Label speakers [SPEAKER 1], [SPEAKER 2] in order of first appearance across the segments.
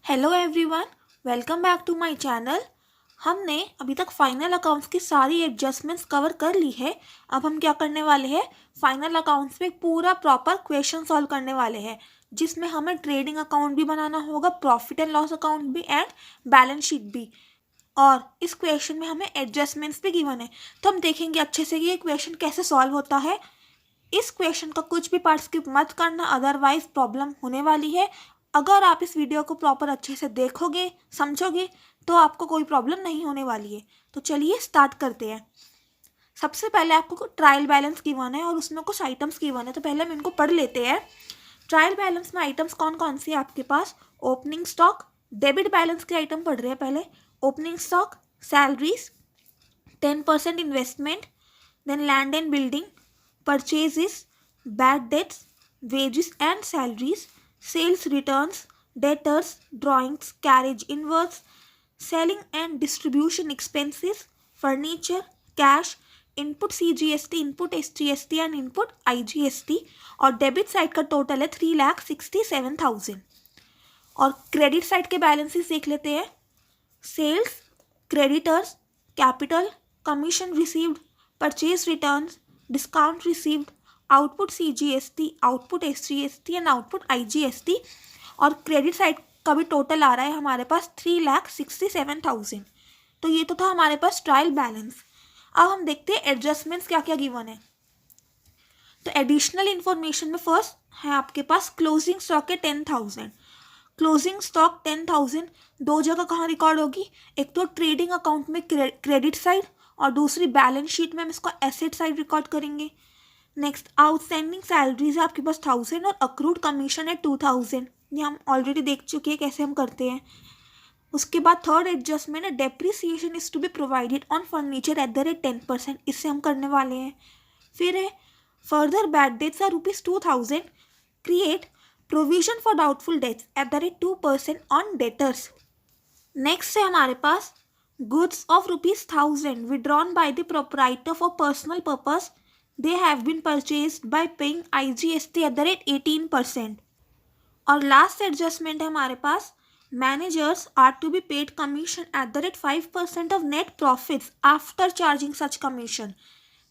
[SPEAKER 1] Hello everyone, welcome back to my channel. हमने अभी तक फाइनल अकाउंट्स की सारी एडजस्टमेंट्स कवर कर ली है। अब हम क्या करने वाले हैं, फाइनल अकाउंट्स में पूरा प्रॉपर क्वेश्चन सॉल्व करने वाले हैं, जिसमें हमें ट्रेडिंग अकाउंट भी बनाना होगा, प्रॉफिट एंड लॉस अकाउंट भी एंड बैलेंस शीट भी। और इस क्वेश्चन में हमें एडजस्टमेंट्स भी गिवन है, तो हम देखेंगे अच्छे से कि ये क्वेश्चन कैसे सॉल्व होता है। इस क्वेश्चन का कुछ भी पार्ट स्किप मत करना, अदरवाइज प्रॉब्लम होने वाली है। अगर आप इस वीडियो को प्रॉपर अच्छे से देखोगे, समझोगे, तो आपको कोई प्रॉब्लम नहीं होने वाली है। तो चलिए स्टार्ट करते हैं। सबसे पहले आपको ट्रायल बैलेंस गिवन है और उसमें कुछ आइटम्स गिवन है, तो पहले हम इनको पढ़ लेते हैं। ट्रायल बैलेंस में आइटम्स कौन कौन सी है आपके पास? ओपनिंग स्टॉक, डेबिट बैलेंस के आइटम पढ़ रहे हैं पहले। Opening stock, salaries, 10% investment, then land and building, purchases, bad debts, wages and salaries, sales returns, debtors, drawings, carriage inwards, selling and distribution expenses, furniture, cash, input CGST, input SGST and input IGST। और debit side का total है 3,67,000। और credit side के balances देख लेते हैं। Sales, creditors, capital, commission received, purchase returns, discount received, output CGST, output SGST and output IGST। और credit side का भी टोटल आ रहा है हमारे पास 3,67,000। तो ये तो था हमारे पास ट्रायल बैलेंस। अब हम देखते हैं एडजस्टमेंट्स क्या क्या गिवन है। तो एडिशनल इंफॉर्मेशन में फर्स्ट है आपके पास क्लोजिंग स्टॉक है 10,000। क्लोजिंग स्टॉक 10,000 दो जगह कहाँ रिकॉर्ड होगी, एक तो ट्रेडिंग अकाउंट में क्रेडिट साइड और दूसरी बैलेंस शीट में हम इसको एसेट साइड रिकॉर्ड करेंगे। नेक्स्ट आउटस्टैंडिंग सैलरीज है आपके पास 1,000 और अक्रूड कमीशन है 2,000। ये हम ऑलरेडी देख चुके हैं कैसे हम करते हैं। उसके बाद थर्ड एडजस्टमेंट है depreciation is to be provided on furniture at the rate 10%, इससे हम करने वाले हैं। फिर है further bad debts are ₹2,000, create provision for doubtful debts at the rate 2% on debtors. Next है हमारे पास goods of ₹1,000 withdrawn by the proprietor for personal purpose, they have been purchased by paying IGST at the rate 18%। और last adjustment है हमारे पास managers are to be paid commission at the rate 5% of net profits after charging such commission.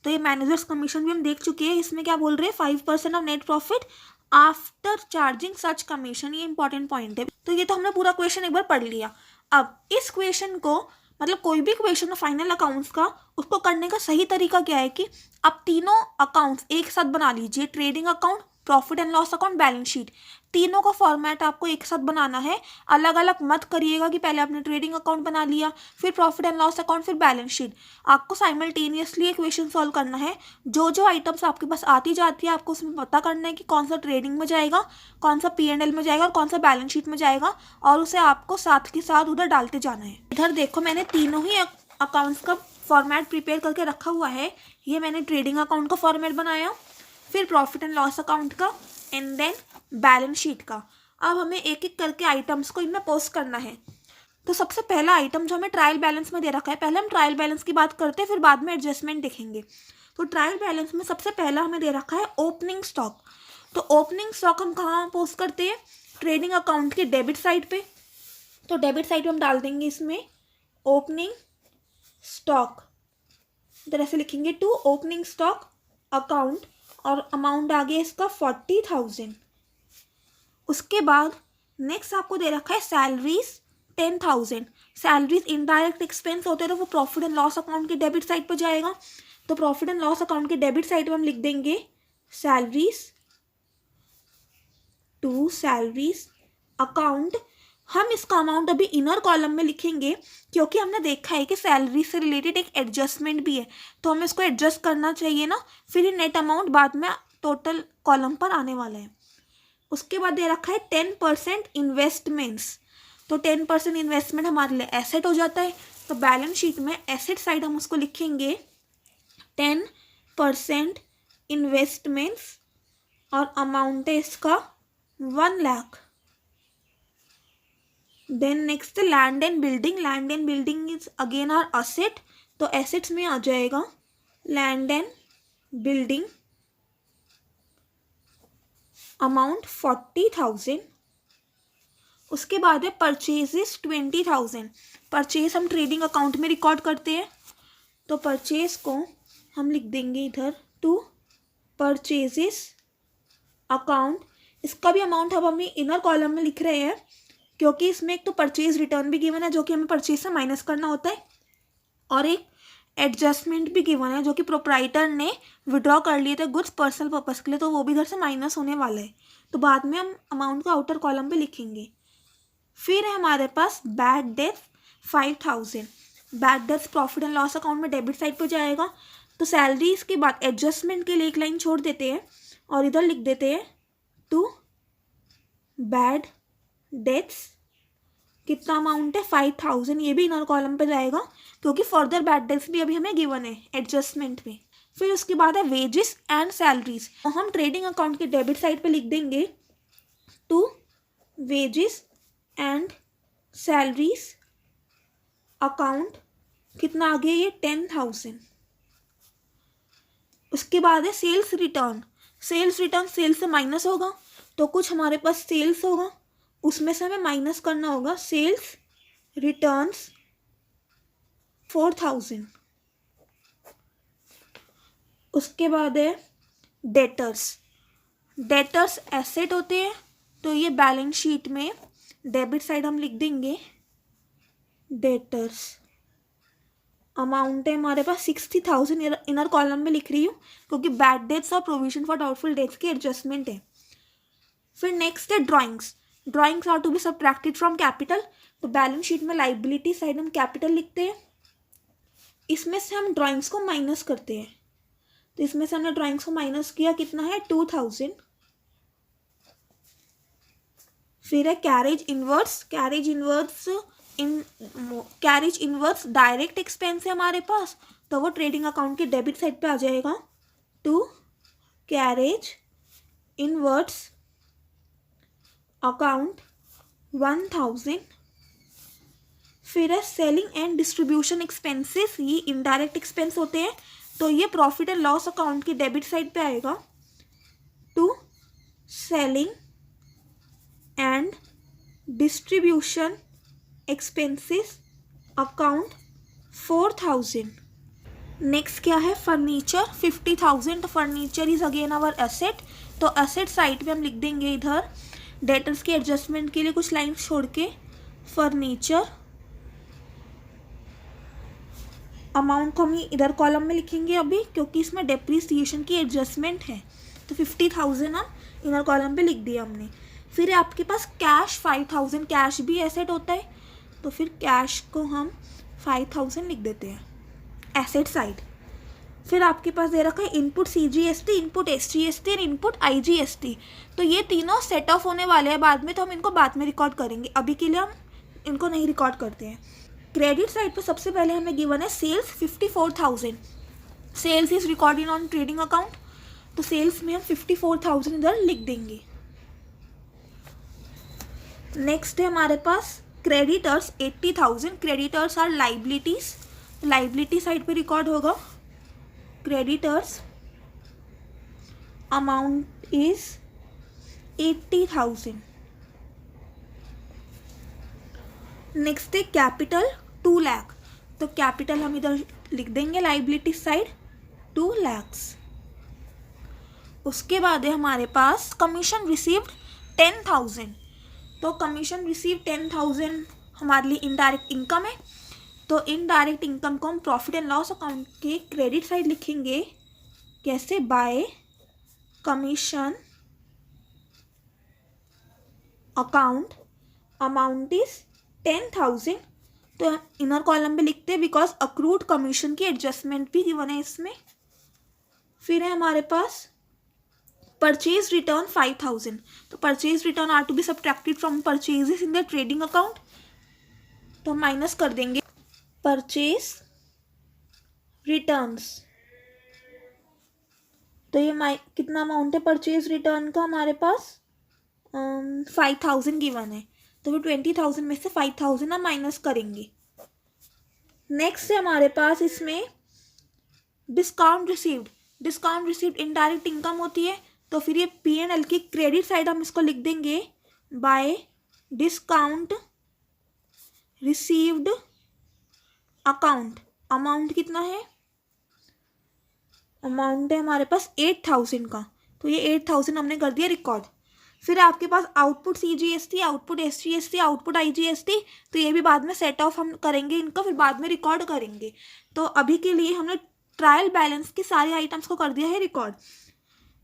[SPEAKER 1] तो ये managers commission भी हम देख चुके हैं, इसमें क्या बोल रहे हैं 5% of net profit after charging such commission. ये इंपॉर्टेंट पॉइंट है। तो ये तो हमने पूरा क्वेश्चन एक बार पढ़ लिया। अब इस क्वेश्चन को मतलब कोई भी क्वेश्चन फाइनल अकाउंट्स का, उसको करने का सही तरीका क्या है कि आप तीनों अकाउंट्स एक साथ बना लीजिए। Trading account, profit and loss account, balance sheet, तीनों का फॉर्मेट आपको एक साथ बनाना है। अलग अलग मत करिएगा कि पहले आपने ट्रेडिंग अकाउंट बना लिया, फिर प्रॉफिट एंड लॉस अकाउंट, फिर बैलेंस शीट। आपको साइमल्टेनियसली क्वेश्चन सॉल्व करना है। जो जो आइटम्स आपके पास आती जाती है आपको उसमें पता करना है कि कौन सा ट्रेडिंग में जाएगा, कौन सा P&L में जाएगा और कौन सा बैलेंस शीट में जाएगा, और उसे आपको साथ के साथ उधर डालते जाना है। इधर देखो, मैंने तीनों ही अकाउंट्स का फॉर्मेट प्रिपेयर करके रखा हुआ है। ये मैंने ट्रेडिंग अकाउंट का फॉर्मेट बनाया, फिर प्रॉफिट एंड लॉस अकाउंट का, एंड देन बैलेंस शीट का। अब हमें एक एक करके आइटम्स को इनमें पोस्ट करना है। तो सबसे पहला आइटम जो हमें ट्रायल बैलेंस में दे रखा है, पहले हम ट्रायल बैलेंस की बात करते हैं, फिर बाद में एडजस्टमेंट देखेंगे। तो ट्रायल बैलेंस में सबसे पहला हमें दे रखा है ओपनिंग स्टॉक। तो ओपनिंग स्टॉक हम कहाँ पोस्ट करते हैं? ट्रेडिंग अकाउंट के डेबिट साइड पे। तो डेबिट साइड पे हम डाल देंगे इसमें ओपनिंग स्टॉक, इधर ऐसे लिखेंगे टू ओपनिंग स्टॉक अकाउंट, और अमाउंट आ गया इसका 40,000। उसके बाद नेक्स्ट आपको दे रखा है सैलरीज 10,000। सैलरीज इनडायरेक्ट एक्सपेंस होते हैं, तो वो प्रॉफिट एंड लॉस अकाउंट के डेबिट साइड पर जाएगा। तो प्रॉफिट एंड लॉस अकाउंट के डेबिट साइड पर हम लिख देंगे सैलरीज टू सैलरीज अकाउंट। हम इसका अमाउंट अभी इनर कॉलम में लिखेंगे, क्योंकि हमने देखा है कि सैलरी से रिलेटेड एक एडजस्टमेंट भी है, तो हमें इसको एडजस्ट करना चाहिए ना। फिर ये नेट अमाउंट बाद में टोटल कॉलम पर आने वाला है। उसके बाद दे रखा है 10% इन्वेस्टमेंट्स। तो 10% इन्वेस्टमेंट हमारे लिए एसेट हो जाता है। तो बैलेंस शीट में एसेट साइड हम उसको लिखेंगे 10% इन्वेस्टमेंट्स, और अमाउंट है इसका 1 lakh. Then next land and building. Land and building is again our asset, तो एसेट्स में आ जाएगा लैंड एंड बिल्डिंग, अमाउंट 40,000। उसके बाद है परचेजेस 20,000। परचेज हम ट्रेडिंग अकाउंट में रिकॉर्ड करते हैं, तो परचेज को हम लिख देंगे इधर टू परचेजेस अकाउंट। इसका भी अमाउंट अब हम इनर कॉलम में लिख रहे हैं, क्योंकि इसमें एक तो परचेज रिटर्न भी गिवन है जो कि हमें परचेज से माइनस करना होता है, और एक एडजस्टमेंट भी गिवन है जो कि प्रोप्राइटर ने विड्रॉ कर लिए थे गुड्स पर्सनल पर्पस के लिए, तो वो भी इधर से माइनस होने वाला है। तो बाद में हम अमाउंट को आउटर कॉलम पे लिखेंगे। फिर है हमारे पास bad debts 5,000। Bad debts profit and loss account में डेबिट साइड पर जाएगा। तो सैलरीज के बाद एडजस्टमेंट के लिए एक लाइन छोड़ देते हैं और इधर लिख देते हैं टू बैड डेट्स। कितना अमाउंट है 5,000, ये भी इनर कॉलम पे जाएगा क्योंकि फर्दर बैड डेट्स भी अभी हमें गिवन है एडजस्टमेंट में। फिर उसके बाद है वेजेस एंड सैलरीज, तो हम ट्रेडिंग अकाउंट के डेबिट साइड पे लिख देंगे to wages and salaries account. कितना आ गया ये 10,000। उसके बाद है sales return. Sales return sales से माइनस होगा, तो कुछ हमारे पास सेल्स होगा, उसमें से हमें माइनस करना होगा सेल्स रिटर्न्स 4,000। उसके बाद है डेटर्स। डेटर्स एसेट होते हैं, तो ये बैलेंस शीट में डेबिट साइड हम लिख देंगे डेटर्स। अमाउंट है हमारे पास 60,000, इनर कॉलम में लिख रही हूँ क्योंकि बैड डेट्स और प्रोविजन फॉर डाउटफुल डेट्स की एडजस्टमेंट है। फिर नेक्स्ट है drawings. Drawings are to be subtracted from capital, तो बैलेंस शीट में लाइबिलिटी साइड हम कैपिटल लिखते हैं, इसमें से हम ड्राइंग्स को माइनस करते हैं। तो इसमें से हमने ड्राइंग्स को माइनस किया, कितना है 2,000। फिर है carriage inverse. Carriage inverse direct expense है हमारे पास, तो वो ट्रेडिंग अकाउंट के डेबिट साइड पे आ जाएगा टू कैरेज इनवर्स अकाउंट 1,000। फिर है सेलिंग एंड डिस्ट्रीब्यूशन एक्सपेंसेस, ये इनडायरेक्ट एक्सपेंस होते हैं, तो ये प्रॉफिट एंड लॉस अकाउंट की डेबिट साइड पे आएगा to selling and distribution expenses account 4,000। Next क्या है फर्नीचर 50,000। तो furniture is again our asset, तो एसेट साइड पे हम लिख देंगे इधर डेटर्स के एडजस्टमेंट के लिए कुछ लाइन्स छोड़ के फर्नीचर। अमाउंट को हम इधर कॉलम में लिखेंगे अभी क्योंकि इसमें डेप्रिसिएशन की एडजस्टमेंट है, तो 50,000 हम इनर कॉलम पे लिख दिया हमने। फिर आपके पास कैश 5,000, कैश भी एसेट होता है, तो फिर कैश को हम 5,000 लिख देते हैं एसेट साइड। फिर आपके पास दे रखा है इनपुट CGST, इनपुट SGST और इनपुट IGST, तो ये तीनों सेट ऑफ होने वाले हैं बाद में, तो हम इनको बाद में रिकॉर्ड करेंगे, अभी के लिए हम इनको नहीं रिकॉर्ड करते हैं। क्रेडिट साइड पर सबसे पहले हमें गिवन है sales 54,000। Sales is recorded on trading account, तो सेल्स में हम 54,000 इधर लिख देंगे। नेक्स्ट है हमारे पास creditors 80,000। Creditors are liabilities, liability side पे रिकॉर्ड होगा क्रेडिटर्स अमाउंट इज 80,000। नेक्स्ट है कैपिटल 2 लाख, तो कैपिटल हम इधर लिख देंगे लाइबिलिटी साइड 2 लाख। उसके बाद है हमारे पास कमीशन रिसीव्ड 10,000, तो कमीशन रिसीव 10,000 हमारे लिए इनडायरेक्ट इनकम है, तो इनडायरेक्ट इनकम को हम प्रॉफिट एंड लॉस अकाउंट के क्रेडिट साइड लिखेंगे। कैसे? Bye commission account amount is 10,000, तो हम इनर कॉलम में लिखते हैं बिकॉज अक्रूड कमीशन की एडजस्टमेंट भी गिवन है इसमें। फिर है हमारे पास परचेज रिटर्न 5,000, तो purchase return are to be subtracted from purchases in the trading account, तो माइनस कर देंगे परचेज रिटर्न्स। तो ये कितना अमाउंट है परचेज रिटर्न का हमारे पास 5,000 गिवन है, तो फिर 20,000 में से 5,000 हम माइनस करेंगे। नेक्स्ट है हमारे पास इसमें discount received. Discount received indirect income होती है, तो फिर ये P&L की क्रेडिट साइड हम इसको लिख देंगे bye discount received account, amount कितना है, अमाउंट है हमारे पास 8,000 का, तो ये 8,000 हमने कर दिया रिकॉर्ड। फिर आपके पास output CGST, output SGST, output IGST, तो ये भी बाद में सेट ऑफ हम करेंगे इनका, फिर बाद में रिकॉर्ड करेंगे। तो अभी के लिए हमने ट्रायल बैलेंस की सारी आइटम्स को कर दिया है रिकॉर्ड।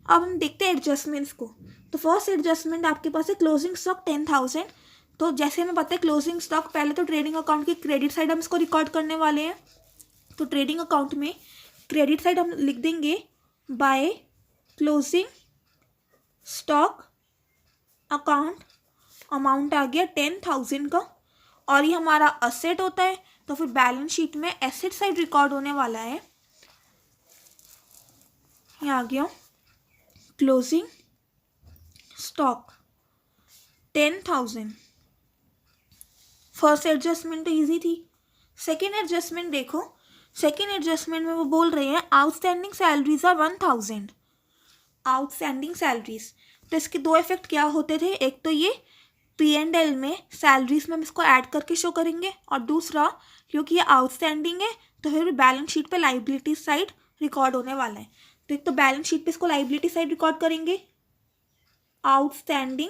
[SPEAKER 1] अब हम देखते हैं एडजस्टमेंट्स को। तो फर्स्ट एडजस्टमेंट आपके पास है क्लोजिंग स्टॉक 10,000। तो जैसे हमें पता है क्लोजिंग स्टॉक, पहले तो ट्रेडिंग अकाउंट की क्रेडिट साइड हम इसको रिकॉर्ड करने वाले हैं। तो ट्रेडिंग अकाउंट में क्रेडिट साइड हम लिख देंगे by closing stock account, amount आ गया 10,000 का, और ये हमारा असेट होता है, तो फिर बैलेंस शीट में एसेट साइड रिकॉर्ड होने वाला है। ये आ गया क्लोजिंग स्टॉक 10,000। फर्स्ट एडजस्टमेंट तो ईजी थी। सेकेंड एडजस्टमेंट देखो, सेकेंड एडजस्टमेंट में वो बोल रहे हैं outstanding salaries are 1,000। Outstanding salaries, तो इसके दो इफेक्ट क्या होते थे, एक तो ये P&L में सैलरीज में हम इसको ऐड करके शो करेंगे, और दूसरा क्योंकि ये आउटस्टैंडिंग है तो फिर बैलेंस शीट पे लाइबिलिटी साइड रिकॉर्ड होने वाला है। तो एक तो बैलेंस शीट पे इसको लाइबिलिटी साइड रिकॉर्ड करेंगे, आउटस्टैंडिंग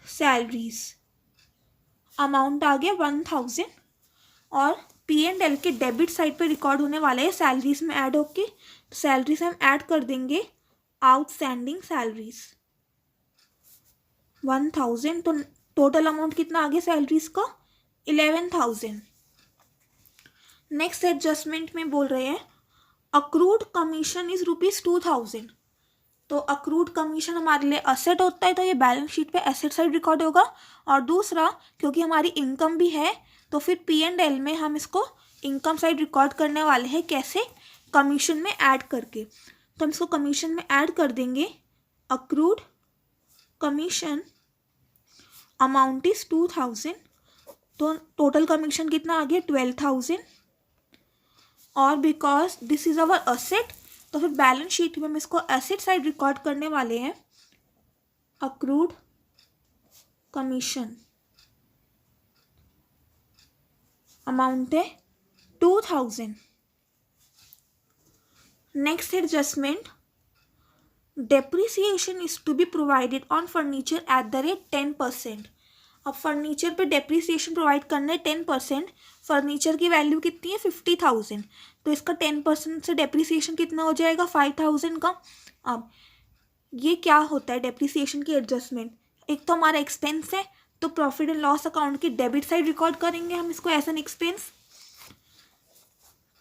[SPEAKER 1] सैलरीज, अमाउंट आ गया 1,000, और P&L के डेबिट साइड पे रिकॉर्ड होने वाला है सैलरीज में ऐड होके। सैलरीज हम ऐड कर देंगे आउटस्टैंडिंग सैलरीज 1,000, तो टोटल अमाउंट कितना आ गया सैलरीज का 11,000। नेक्स्ट एडजस्टमेंट में बोल रहे हैं अक्रूड कमीशन इज ₹2,000। तो अक्रूड कमीशन हमारे लिए असेट होता है, तो ये बैलेंस शीट पे एसेट साइड रिकॉर्ड होगा। और दूसरा क्योंकि हमारी इनकम भी है, तो फिर P&L में हम इसको इनकम साइड रिकॉर्ड करने वाले हैं, कैसे, कमीशन में ऐड करके। तो हम इसको कमीशन में ऐड कर देंगे, अक्रूड कमीशन अमाउंट इज 2,000, तो टोटल कमीशन कितना आ गया 12,000। और because this is our asset, तो फिर बैलेंस शीट में हम इसको एसेट साइड रिकॉर्ड करने वाले हैं, अक्रूड कमीशन अमाउंट है 2,000। Next adjustment, depreciation is to be provided on furniture at the rate 10%। अब फर्नीचर पे डेप्रिसिएशन प्रोवाइड करना है 10%। फर्नीचर की वैल्यू कितनी है 50,000, तो इसका 10% से डेप्रिसिएशन कितना हो जाएगा 5,000 का। अब ये क्या होता है डेप्रिसिएशन की एडजस्टमेंट, एक तो हमारा एक्सपेंस है, तो प्रॉफिट एंड लॉस अकाउंट की डेबिट साइड रिकॉर्ड करेंगे हम इसको as an expense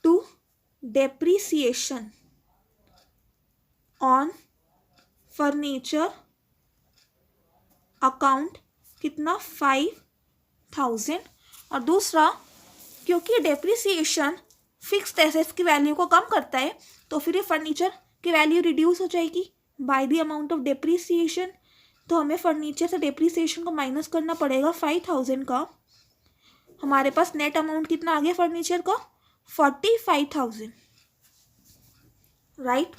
[SPEAKER 1] to depreciation on furniture account, कितना 5,000। और दूसरा क्योंकि डेप्रिसिएशन फिक्स्ड एसेट्स की वैल्यू को कम करता है, तो फिर ये फर्नीचर की वैल्यू रिड्यूस हो जाएगी by the amount of depreciation. तो हमें फर्नीचर से डेप्रिसिएशन को माइनस करना पड़ेगा 5,000 का। हमारे पास नेट अमाउंट कितना आ गया फर्नीचर का 45,000, राइट।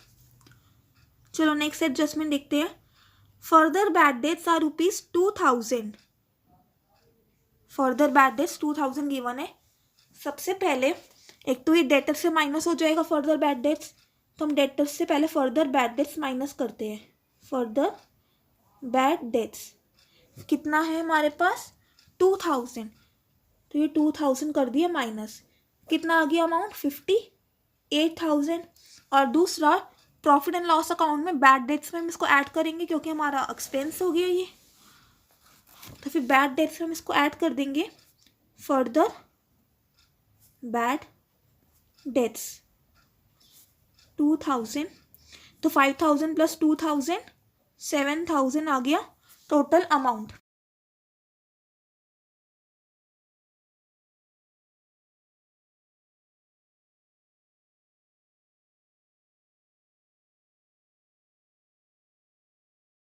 [SPEAKER 1] चलो नेक्स्ट एडजस्टमेंट देखते हैं। Further bad debts are ₹2,000। Further bad debts 2,000 given है। सबसे पहले एक तो ये डेटर से माइनस हो जाएगा फर्दर बैड डेट्स, तो हम डेटर से पहले फर्दर बैड डेट्स माइनस करते हैं। फर्दर बैड डेट्स कितना है हमारे पास 2,000, तो ये 2,000 कर दिया माइनस, कितना आ गया अमाउंट 58,000। और दूसरा प्रॉफिट एंड लॉस अकाउंट में बैड डेट्स में हम इसको ऐड करेंगे क्योंकि हमारा एक्सपेंस हो गया ये, तो फिर बैड डेट्स में हम इसको ऐड कर देंगे फर्दर बैड डेट्स 2,000। तो 5,000 प्लस 2,000 7,000 आ गया टोटल अमाउंट।